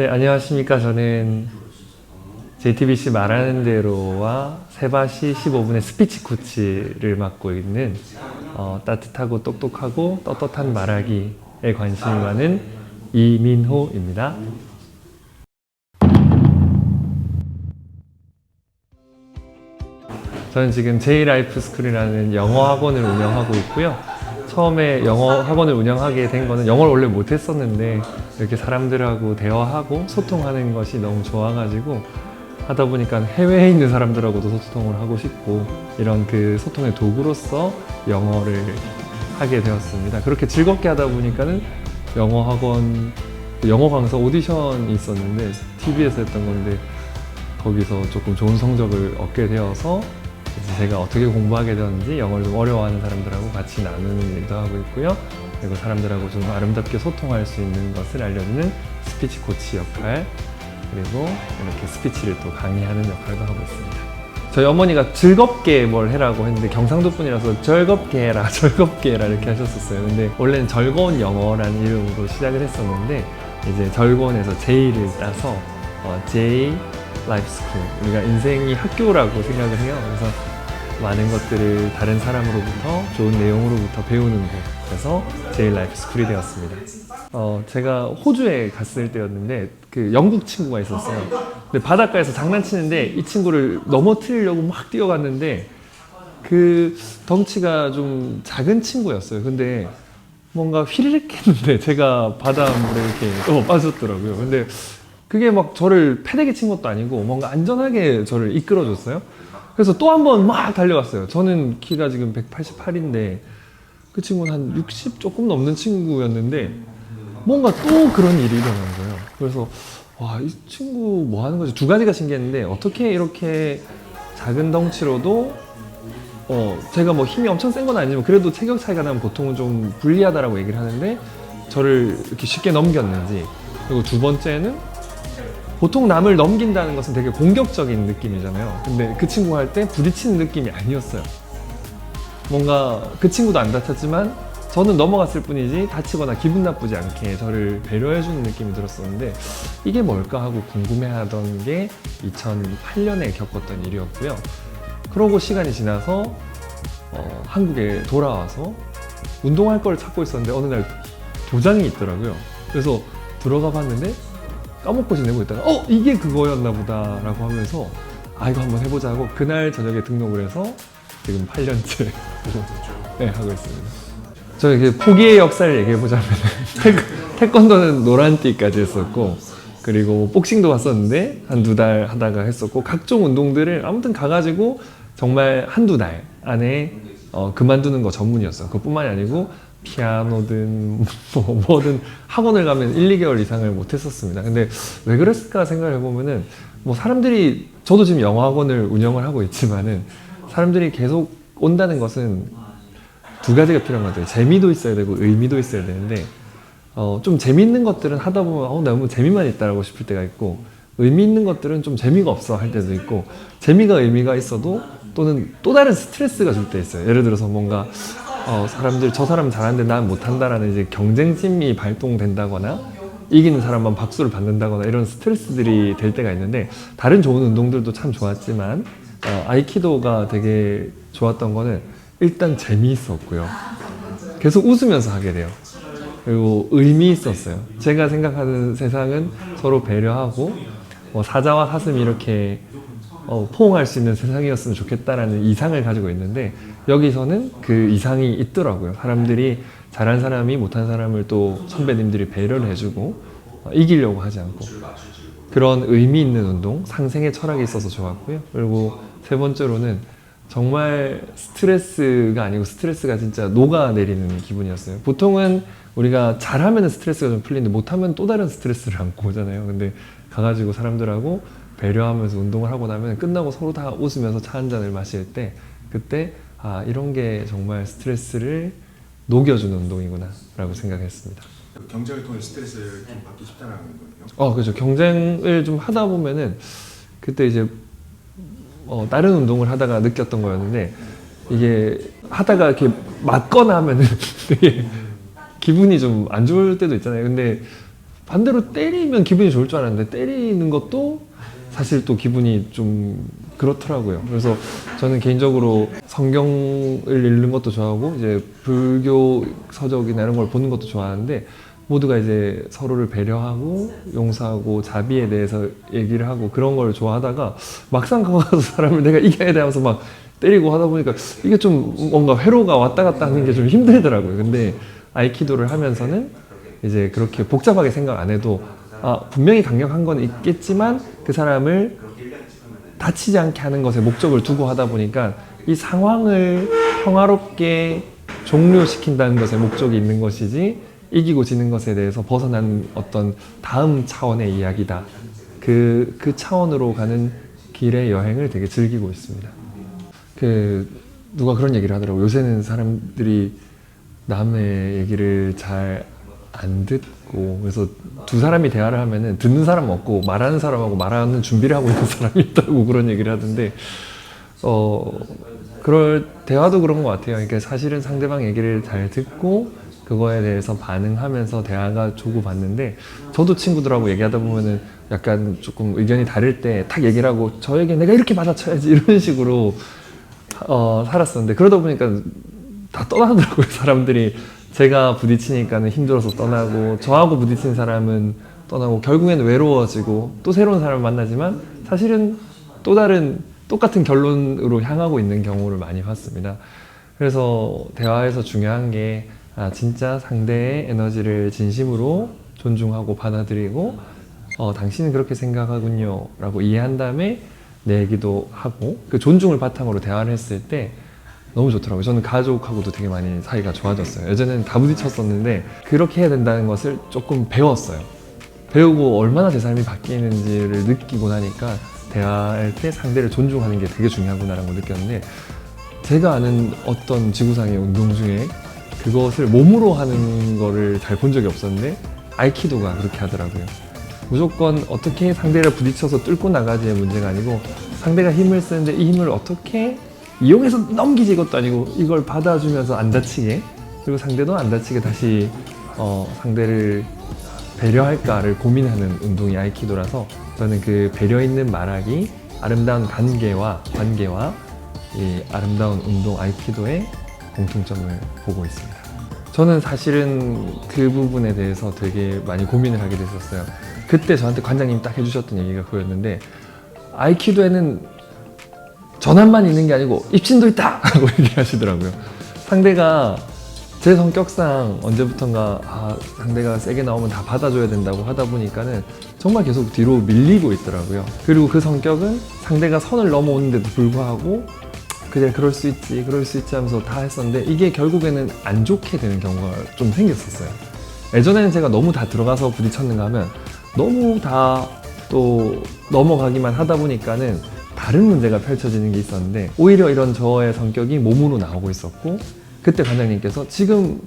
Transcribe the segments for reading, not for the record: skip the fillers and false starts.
네, 안녕하십니까. 저는 JTBC 말하는 대로와 세바시 15분의 스피치 코치를 맡고 있는 따뜻하고 똑똑하고 떳떳한 말하기에 관심이 많은 이민호입니다. 저는 지금 J라이프스쿨이라는 영어 학원을 운영하고 있고요. 처음에 영어 학원을 운영하게 된 거는 영어를 원래 못했었는데 이렇게 사람들하고 대화하고 소통하는 것이 너무 좋아가지고 하다 보니까 해외에 있는 사람들하고도 소통을 하고 싶고 이런 그 소통의 도구로서 영어를 하게 되었습니다. 그렇게 즐겁게 하다 보니까는 영어 학원, 영어 강사 오디션이 있었는데 TV에서 했던 건데 거기서 조금 좋은 성적을 얻게 되어서 제가 어떻게 공부하게 되었는지 영어를 좀 어려워하는 사람들하고 같이 나누는 일도 하고 있고요. 그리고 사람들하고 좀 아름답게 소통할 수 있는 것을 알려주는 스피치 코치 역할, 그리고 이렇게 스피치를 또 강의하는 역할도 하고 있습니다. 저희 어머니가 즐겁게 뭘 해라고 했는데 경상도 분이라서 즐겁게 해라, 즐겁게 해라 이렇게 하셨었어요. 근데 원래는 즐거운 영어라는 이름으로 시작을 했었는데 이제 즐거운에서 J를 따서 J 라이프 스쿨, 우리가 인생이 학교라고 생각을 해요. 그래서 많은 것들을 다른 사람으로부터 좋은 내용으로부터 배우는 곳, 그래서 J 라이프 스쿨이 되었습니다. 제가 호주에 갔을 때였는데 그 영국 친구가 있었어요. 근데 바닷가에서 장난치는데 이 친구를 넘어뜨리려고 막 뛰어갔는데 그 덩치가 좀 작은 친구였어요. 근데 뭔가 휘리릭 했는데 제가 바닷물에 이렇게 빠졌더라고요. 근데 그게 막 저를 패대기 친 것도 아니고 뭔가 안전하게 저를 이끌어줬어요. 그래서 또 한 번 막 달려갔어요. 저는 키가 지금 188인데 그 친구는 한 60 조금 넘는 친구였는데 뭔가 또 그런 일이 일어난 거예요. 그래서 와, 이 친구 뭐 하는 거지? 두 가지가 신기했는데 어떻게 이렇게 작은 덩치로도 제가 뭐 힘이 엄청 센 건 아니지만 그래도 체격 차이가 나면 보통은 좀 불리하다라고 얘기를 하는데 저를 이렇게 쉽게 넘겼는지, 그리고 두 번째는 보통 남을 넘긴다는 것은 되게 공격적인 느낌이잖아요. 근데 그 친구 할 때 부딪히는 느낌이 아니었어요. 뭔가 그 친구도 안 다쳤지만 저는 넘어갔을 뿐이지 다치거나 기분 나쁘지 않게 저를 배려해주는 느낌이 들었었는데 이게 뭘까 하고 궁금해하던 게 2008년에 겪었던 일이었고요. 그러고 시간이 지나서 한국에 돌아와서 운동할 걸 찾고 있었는데 어느 날 도장이 있더라고요. 그래서 들어가 봤는데 까먹고 지내고 있다가 이게 그거였나 보다 라고 하면서 이거 한번 해보자 하고 그날 저녁에 등록을 해서 지금 8년째 네, 하고 있습니다. 저희 포기의 역사를 얘기해보자면 태권도는 노란띠까지 했었고, 그리고 복싱도 갔었는데 한두 달 하다가 했었고, 각종 운동들을 아무튼 가가지고 정말 한두 달 안에 그만두는 거 전문이었어요. 그것뿐만이 아니고 피아노든 뭐든 학원을 가면 1, 2개월 이상을 못 했었습니다. 근데 왜 그랬을까 생각을 해보면은 뭐 사람들이, 저도 지금 영어 학원을 운영을 하고 있지만은 사람들이 계속 온다는 것은 두 가지가 필요한 것 같아요. 재미도 있어야 되고 의미도 있어야 되는데 좀 재미있는 것들은 하다 보면 너무 재미만 있다라고 싶을 때가 있고, 의미 있는 것들은 좀 재미가 없어 할 때도 있고, 재미가 의미가 있어도 또는 또 다른 스트레스가 줄 때 있어요. 예를 들어서 뭔가 사람들 저 사람 잘하는데 난 못한다라는 이제 경쟁심이 발동된다거나 이기는 사람만 박수를 받는다거나 이런 스트레스들이 될 때가 있는데, 다른 좋은 운동들도 참 좋았지만 아이키도가 되게 좋았던 거는 일단 재미있었고요. 계속 웃으면서 하게 돼요. 그리고 의미 있었어요. 제가 생각하는 세상은 서로 배려하고 사자와 사슴이 이렇게 포옹할 수 있는 세상이었으면 좋겠다라는 이상을 가지고 있는데, 여기서는 그 이상이 있더라고요. 사람들이 잘한 사람이 못한 사람을 또 선배님들이 배려를 해주고 이기려고 하지 않고, 그런 의미 있는 운동, 상생의 철학이 있어서 좋았고요. 그리고 세 번째로는 정말 스트레스가 아니고 스트레스가 진짜 녹아내리는 기분이었어요. 보통은 우리가 잘하면 스트레스가 좀 풀리는데 못하면 또 다른 스트레스를 안고 오잖아요. 근데 가가지고 사람들하고 배려하면서 운동을 하고 나면 끝나고 서로 다 웃으면서 차 한 잔을 마실 때, 그때 이런 게 정말 스트레스를 녹여주는 운동이구나 라고 생각했습니다. 경쟁을 통해 스트레스를 좀 받기 쉽다는 거예요? 그렇죠. 경쟁을 좀 하다 보면은 그때 이제 다른 운동을 하다가 느꼈던 거였는데, 이게 하다가 이렇게 맞거나 하면은 되게 기분이 좀 안 좋을 때도 있잖아요. 근데 반대로 때리면 기분이 좋을 줄 알았는데 때리는 것도 사실 또 기분이 좀 그렇더라고요. 그래서 저는 개인적으로 성경을 읽는 것도 좋아하고 이제 불교 서적이나 이런 걸 보는 것도 좋아하는데 모두가 이제 서로를 배려하고 용서하고 자비에 대해서 얘기를 하고 그런 걸 좋아하다가 막상 가서 사람을 내가 이겨야 돼 하면서 막 때리고 하다 보니까 이게 좀 뭔가 회로가 왔다 갔다 하는 게 좀 힘들더라고요. 근데 아이키도를 하면서는 이제 그렇게 복잡하게 생각 안 해도 분명히 강력한 건 있겠지만 그 사람을 다치지 않게 하는 것에 목적을 두고 하다 보니까 이 상황을 평화롭게 종료시킨다는 것에 목적이 있는 것이지 이기고 지는 것에 대해서 벗어난 어떤 다음 차원의 이야기다. 그 차원으로 가는 길의 여행을 되게 즐기고 있습니다. 누가 그런 얘기를 하더라고요. 요새는 사람들이 남의 얘기를 잘 안 듣고 그래서 두 사람이 대화를 하면은 듣는 사람 없고 말하는 사람하고 말하는 준비를 하고 있는 사람이 있다고 그런 얘기를 하던데 그럴 대화도 그런 것 같아요. 그러니까 사실은 상대방 얘기를 잘 듣고 그거에 대해서 반응하면서 대화가 주고받는데 저도 친구들하고 얘기하다 보면은 약간 조금 의견이 다를 때 탁 얘기를 하고 저에게 내가 이렇게 받아쳐야지 이런 식으로 살았었는데 그러다 보니까 다 떠나더라고요. 사람들이 제가 부딪히니까는 힘들어서 떠나고 저하고 부딪힌 사람은 떠나고 결국엔 외로워지고 또 새로운 사람을 만나지만 사실은 또 다른 똑같은 결론으로 향하고 있는 경우를 많이 봤습니다. 그래서 대화에서 중요한 게 진짜 상대의 에너지를 진심으로 존중하고 받아들이고 당신은 그렇게 생각하군요 라고 이해한 다음에 내 얘기도 하고 그 존중을 바탕으로 대화를 했을 때 너무 좋더라고요. 저는 가족하고도 되게 많이 사이가 좋아졌어요. 예전에는 다 부딪혔었는데 그렇게 해야 된다는 것을 조금 배웠어요. 배우고 얼마나 제 삶이 바뀌는지를 느끼고 나니까 대화할 때 상대를 존중하는 게 되게 중요하구나라는 걸 느꼈는데 제가 아는 어떤 지구상의 운동 중에 그것을 몸으로 하는 거를 잘 본 적이 없었는데 아이키도가 그렇게 하더라고요. 무조건 어떻게 상대를 부딪혀서 뚫고 나가지의 문제가 아니고 상대가 힘을 쓰는데 이 힘을 어떻게 이용해서 넘기지 이것도 아니고 이걸 받아주면서 안 다치게 그리고 상대도 안 다치게 다시 상대를 배려할까를 고민하는 운동이 아이키도라서 저는 그 배려 있는 말하기 아름다운 관계와 이 아름다운 운동 아이키도의 공통점을 보고 있습니다. 저는 사실은 그 부분에 대해서 되게 많이 고민을 하게 됐었어요. 그때 저한테 관장님이 딱 해주셨던 얘기가 그거였는데 아이키도에는 전환만 있는 게 아니고 입신도 있다! 라고 얘기하시더라고요. 상대가 제 성격상 언제부턴가 상대가 세게 나오면 다 받아줘야 된다고 하다 보니까는 정말 계속 뒤로 밀리고 있더라고요. 그리고 그 성격은 상대가 선을 넘어오는데도 불구하고 그래 그럴 수 있지 하면서 다 했었는데 이게 결국에는 안 좋게 되는 경우가 좀 생겼었어요. 예전에는 제가 너무 다 들어가서 부딪혔는가 하면 너무 다 또 넘어가기만 하다 보니까는 다른 문제가 펼쳐지는 게 있었는데 오히려 이런 저의 성격이 몸으로 나오고 있었고 그때 관장님께서 지금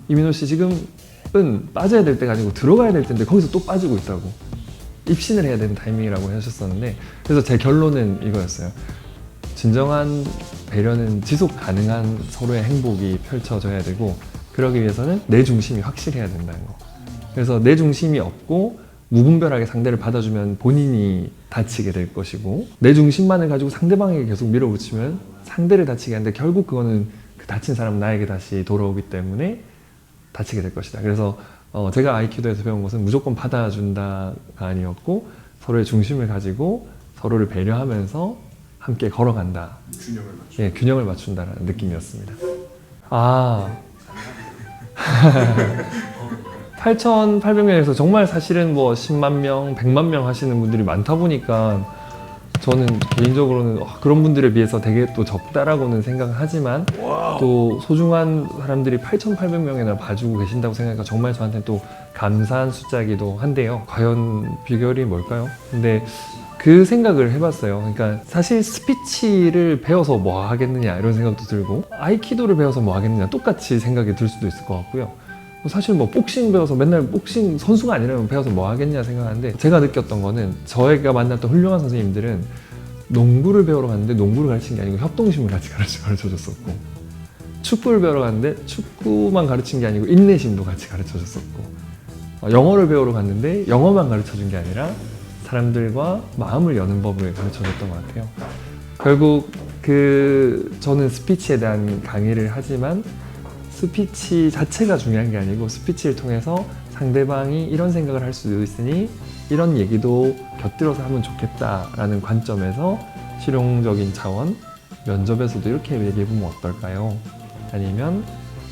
이민호 씨 지금은 빠져야 될 때가 아니고 들어가야 될 텐데 거기서 또 빠지고 있다고 입신을 해야 되는 타이밍이라고 하셨었는데 그래서 제 결론은 이거였어요. 진정한 배려는 지속 가능한 서로의 행복이 펼쳐져야 되고 그러기 위해서는 내 중심이 확실해야 된다는 거. 그래서 내 중심이 없고 무분별하게 상대를 받아주면 본인이 다치게 될 것이고 내 중심만을 가지고 상대방에게 계속 밀어붙이면 상대를 다치게 하는데 결국 그거는 그 다친 사람은 나에게 다시 돌아오기 때문에 다치게 될 것이다. 그래서 제가 아이키도에서 배운 것은 무조건 받아준다가 아니었고 서로의 중심을 가지고 서로를 배려하면서 함께 걸어간다. 균형을 맞추. 예, 균형을 맞춘다는 느낌이었습니다. 8,800명에서 정말 사실은 뭐 10만 명, 100만 명 하시는 분들이 많다 보니까 저는 개인적으로는 그런 분들에 비해서 되게 또 적다라고는 생각을 하지만 또 소중한 사람들이 8,800명이나 봐주고 계신다고 생각하니까 정말 저한테는 또 감사한 숫자이기도 한데요. 과연 비결이 뭘까요? 근데 그 생각을 해봤어요. 그러니까 사실 스피치를 배워서 뭐 하겠느냐 이런 생각도 들고 아이키도를 배워서 뭐 하겠느냐 똑같이 생각이 들 수도 있을 것 같고요. 사실 뭐 복싱 배워서 맨날 복싱 선수가 아니라면 배워서 뭐 하겠냐 생각하는데 제가 느꼈던 거는 저희가 만났던 훌륭한 선생님들은 농구를 배우러 갔는데 농구를 가르친 게 아니고 협동심을 같이 가르쳐줬었고 축구를 배우러 갔는데 축구만 가르친 게 아니고 인내심도 같이 가르쳐줬었고 영어를 배우러 갔는데 영어만 가르쳐 준 게 아니라 사람들과 마음을 여는 법을 가르쳐 줬던 것 같아요. 결국 저는 스피치에 대한 강의를 하지만 스피치 자체가 중요한 게 아니고 스피치를 통해서 상대방이 이런 생각을 할 수도 있으니 이런 얘기도 곁들여서 하면 좋겠다라는 관점에서 실용적인 차원, 면접에서도 이렇게 얘기해보면 어떨까요? 아니면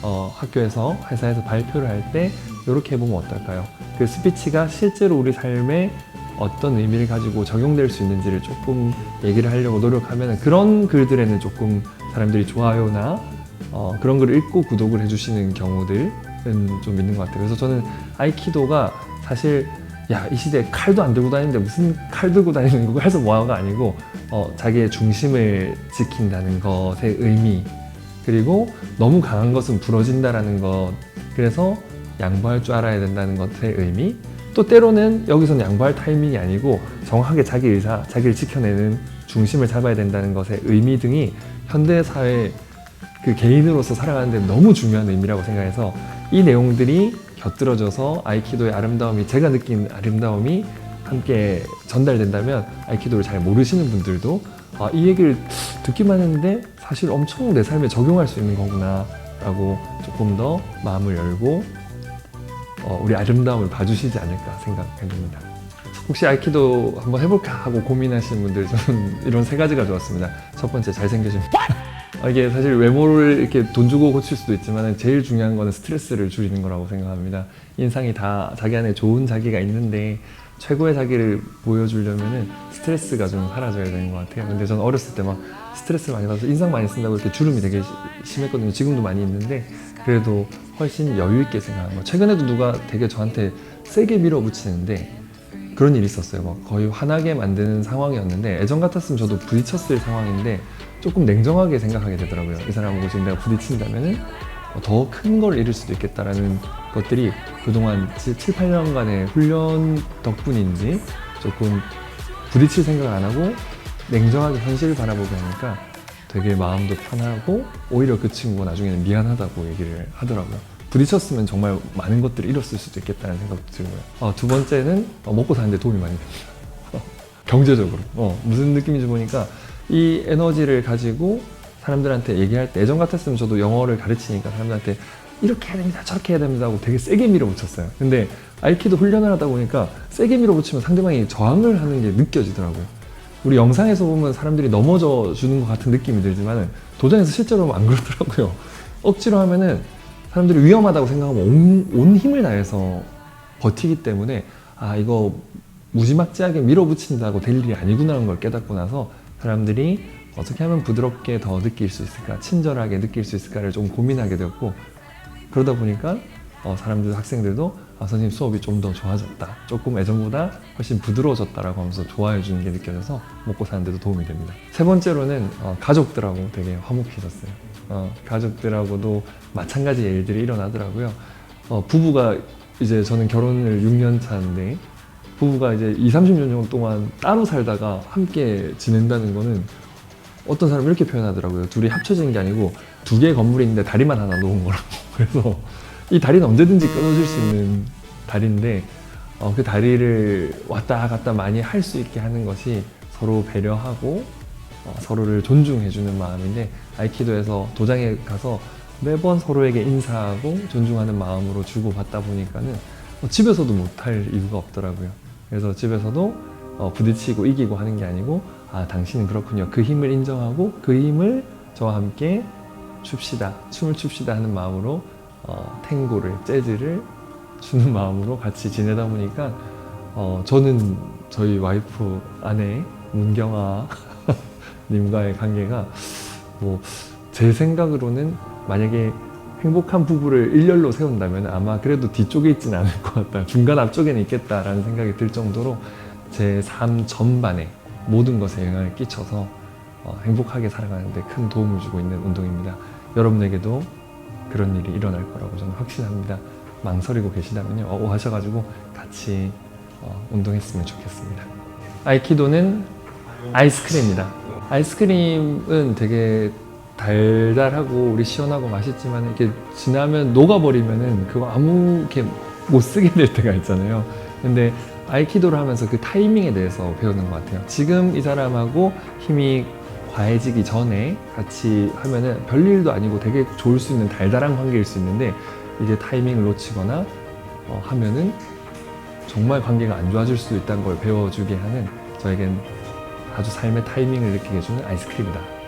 학교에서, 회사에서 발표를 할 때 이렇게 해보면 어떨까요? 그 스피치가 실제로 우리 삶에 어떤 의미를 가지고 적용될 수 있는지를 조금 얘기를 하려고 노력하면 그런 글들에는 조금 사람들이 좋아요나 그런 글을 읽고 구독을 해주시는 경우들은 좀 있는 것 같아요. 그래서 저는 아이키도가 사실 이 시대에 칼도 안 들고 다니는데 무슨 칼 들고 다니는 거고 해서 뭐하가 아니고 자기의 중심을 지킨다는 것의 의미, 그리고 너무 강한 것은 부러진다라는 것, 그래서 양보할 줄 알아야 된다는 것의 의미, 또 때로는 여기서는 양보할 타이밍이 아니고 정확하게 자기 의사, 자기를 지켜내는 중심을 잡아야 된다는 것의 의미 등이 현대사회 그 개인으로서 살아가는 데 너무 중요한 의미라고 생각해서 이 내용들이 곁들여져서 아이키도의 아름다움이, 제가 느낀 아름다움이 함께 전달된다면 아이키도를 잘 모르시는 분들도 이 얘기를 듣기만 했는데 사실 엄청 내 삶에 적용할 수 있는 거구나 라고 조금 더 마음을 열고 우리 아름다움을 봐주시지 않을까 생각해 봅니다. 혹시 아이키도 한번 해볼까 하고 고민하시는 분들, 저는 이런 3가지가 좋았습니다. 첫 번째, 잘생겨집니다. 이게 사실 외모를 이렇게 돈 주고 고칠 수도 있지만 제일 중요한 거는 스트레스를 줄이는 거라고 생각합니다. 인상이 다 자기 안에 좋은 자기가 있는데 최고의 자기를 보여주려면 스트레스가 좀 사라져야 되는 것 같아요. 근데 저는 어렸을 때 막 스트레스 많이 받아서 인상 많이 쓴다고 이렇게 주름이 되게 심했거든요. 지금도 많이 있는데 그래도 훨씬 여유 있게 생각하는 거. 최근에도 누가 되게 저한테 세게 밀어붙이는데 그런 일이 있었어요. 막 거의 화나게 만드는 상황이었는데 예전 같았으면 저도 부딪혔을 상황인데 조금 냉정하게 생각하게 되더라고요. 이 사람하고 지금 내가 부딪힌다면은 더 큰 걸 잃을 수도 있겠다라는 것들이 그동안 7, 8년간의 훈련 덕분인지 조금 부딪힐 생각을 안 하고 냉정하게 현실을 바라보게 하니까 되게 마음도 편하고 오히려 그 친구가 나중에는 미안하다고 얘기를 하더라고요. 부딪혔으면 정말 많은 것들을 잃었을 수도 있겠다는 생각도 들고요. 두 번째는 먹고 사는데 도움이 많이 됩니다. 경제적으로. 무슨 느낌인지 보니까 이 에너지를 가지고 사람들한테 얘기할 때, 예전 같았으면 저도 영어를 가르치니까 사람들한테 이렇게 해야 됩니다, 저렇게 해야 됩니다 하고 되게 세게 밀어붙였어요. 근데 아이키도 훈련을 하다 보니까 세게 밀어붙이면 상대방이 저항을 하는 게 느껴지더라고요. 우리 영상에서 보면 사람들이 넘어져 주는 것 같은 느낌이 들지만 도전에서 실제로 안 그렇더라고요. 억지로 하면은 사람들이 위험하다고 생각하면 온 힘을 다해서 버티기 때문에 이거 무지막지하게 밀어붙인다고 될 일이 아니구나라는 걸 깨닫고 나서 사람들이 어떻게 하면 부드럽게 더 느낄 수 있을까, 친절하게 느낄 수 있을까를 좀 고민하게 되었고, 그러다 보니까 사람들, 학생들도 선생님 수업이 좀 더 좋아졌다, 조금 예전보다 훨씬 부드러워졌다라고 하면서 좋아해 주는 게 느껴져서 먹고 사는 데도 도움이 됩니다. 3번째로는 가족들하고 되게 화목해졌어요. 가족들하고도 마찬가지 일들이 일어나더라고요. 부부가 이제 저는 결혼을 6년 차인데 부부가 이제 20-30년 정도 동안 따로 살다가 함께 지낸다는 거는 어떤 사람이 이렇게 표현하더라고요. 둘이 합쳐진 게 아니고 2개의 건물이 있는데 다리만 하나 놓은 거라고. 그래서 이 다리는 언제든지 끊어질 수 있는 다리인데 그 다리를 왔다 갔다 많이 할 수 있게 하는 것이 서로 배려하고 서로를 존중해주는 마음인데, 아이키도에서 도장에 가서 매번 서로에게 인사하고 존중하는 마음으로 주고받다 보니까는 집에서도 못할 이유가 없더라고요. 그래서 집에서도 부딪히고 이기고 하는 게 아니고 당신은 그렇군요, 그 힘을 인정하고 그 힘을 저와 함께 춥시다, 춤을 춥시다 하는 마음으로 탱고를, 재즈를 추는 마음으로 같이 지내다 보니까 저는 저희 와이프, 아내 문경아 님과의 관계가 제 생각으로는 만약에 행복한 부부를 일렬로 세운다면 아마 그래도 뒤쪽에 있지는 않을 것 같다, 중간 앞쪽에는 있겠다라는 생각이 들 정도로 제 삶 전반에 모든 것에 영향을 끼쳐서 행복하게 살아가는 데 큰 도움을 주고 있는 운동입니다. 여러분에게도 그런 일이 일어날 거라고 저는 확신합니다. 망설이고 계시다면요, 하셔가지고 같이 운동했으면 좋겠습니다. 아이키도는 아이스크림입니다. 아이스크림은 되게 달달하고 우리 시원하고 맛있지만 이렇게 지나면 녹아버리면은 그거 아무 이렇게 못 쓰게 될 때가 있잖아요. 근데 아이키도를 하면서 그 타이밍에 대해서 배우는 것 같아요. 지금 이 사람하고 힘이 과해지기 전에 같이 하면은 별일도 아니고 되게 좋을 수 있는 달달한 관계일 수 있는데 이게 타이밍을 놓치거나 하면은 정말 관계가 안 좋아질 수도 있다는 걸 배워주게 하는, 저에겐 아주 삶의 타이밍을 느끼게 해주는 아이스크림이다.